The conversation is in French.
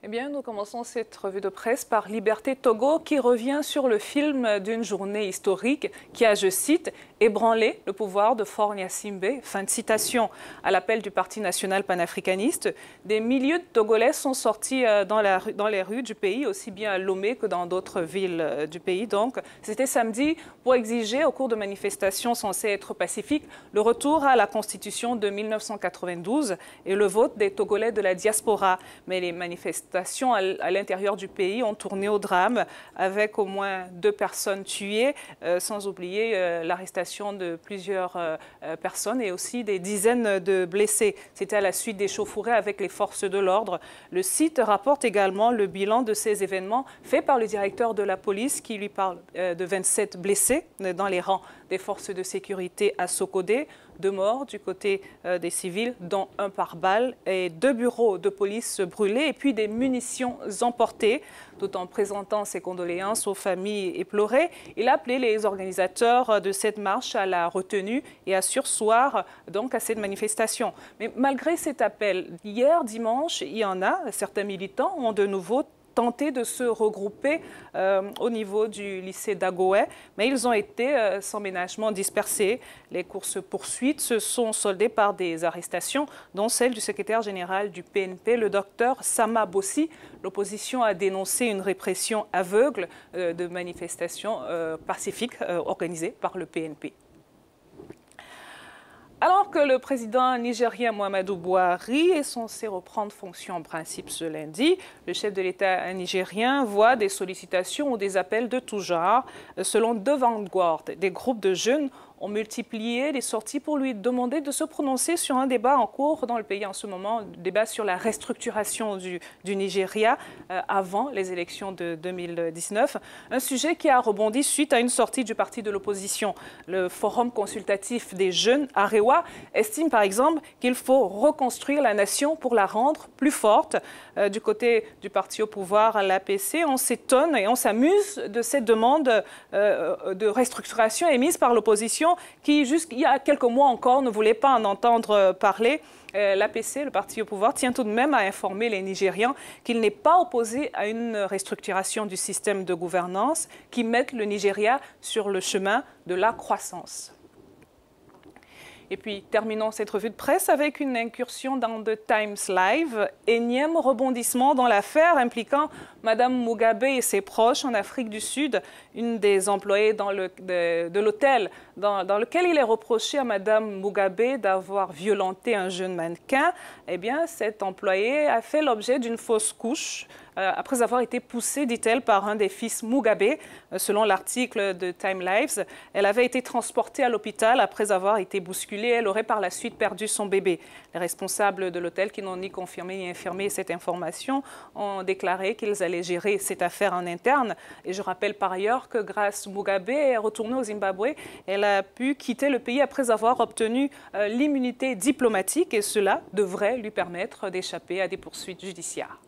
Eh bien, nous commençons cette revue de presse par Liberté Togo qui revient sur le film d'une journée historique qui a, je cite, ébranlé le pouvoir de Faure Gnassingbé. Fin de citation. À l'appel du Parti national panafricaniste, des milliers de Togolais sont sortis dans les rues du pays, aussi bien à Lomé que dans d'autres villes du pays. Donc, c'était samedi pour exiger, au cours de manifestations censées être pacifiques, le retour à la Constitution de 1992 et le vote des Togolais de la diaspora. Mais les manifestations à l'intérieur du pays ont tourné au drame avec au moins 2 personnes tuées, sans oublier l'arrestation de plusieurs personnes et aussi des dizaines de blessés. C'était à la suite d'échauffourées avec les forces de l'ordre. Le site rapporte également le bilan de ces événements fait par le directeur de la police qui lui parle de 27 blessés dans les rangs des forces de sécurité à Sokodé, 2 morts du côté des civils, dont 1 par balle, et 2 bureaux de police brûlés et puis des munitions emportées. Tout en présentant ses condoléances aux familles éplorées, il a appelé les organisateurs de cette marche à la retenue et à surseoir donc à cette manifestation. Mais malgré cet appel, hier dimanche, il y en a, certains militants ont de nouveau tenté de se regrouper au niveau du lycée d'Agoé, mais ils ont été sans ménagement dispersés. Les courses-poursuites se sont soldées par des arrestations, dont celle du secrétaire général du PNP, le docteur Sama Bossi. L'opposition a dénoncé une répression aveugle de manifestations pacifiques organisées par le PNP. Alors que le président nigérien Muhammadu Buhari est censé reprendre fonction en principe ce lundi, le chef de l'État nigérien voit des sollicitations ou des appels de tout genre. Selon The Vanguard, des groupes de jeunes ont multiplié les sorties pour lui demander de se prononcer sur un débat en cours dans le pays en ce moment, débat sur la restructuration du Nigeria avant les élections de 2019. Un sujet qui a rebondi suite à une sortie du parti de l'opposition. Le Forum consultatif des jeunes, Arewa, estime par exemple qu'il faut reconstruire la nation pour la rendre plus forte. Du côté du parti au pouvoir, l'APC, on s'étonne et on s'amuse de cette demande de restructuration émise par l'opposition qui, jusqu'il y a quelques mois encore, ne voulait pas en entendre parler. L'APC, le parti au pouvoir, tient tout de même à informer les Nigérians qu'il n'est pas opposé à une restructuration du système de gouvernance qui mette le Nigeria sur le chemin de la croissance. Et puis, terminons cette revue de presse avec une incursion dans The Times Live. Énième rebondissement dans l'affaire impliquant Mme Mugabe et ses proches en Afrique du Sud. Une des employées de l'hôtel dans lequel il est reproché à Mme Mugabe d'avoir violenté un jeune mannequin. Eh bien, cette employée a fait l'objet d'une fausse couche après avoir été poussée, dit-elle, par un des fils Mugabe. Selon l'article de Time Lives, elle avait été transportée à l'hôpital après avoir été bousculée. Elle aurait par la suite perdu son bébé. Les responsables de l'hôtel, qui n'ont ni confirmé ni infirmé cette information, ont déclaré qu'ils allaient gérer cette affaire en interne. Et je rappelle par ailleurs que grâce Mugabe est retournée au Zimbabwe, elle a pu quitter le pays après avoir obtenu l'immunité diplomatique et cela devrait lui permettre d'échapper à des poursuites judiciaires.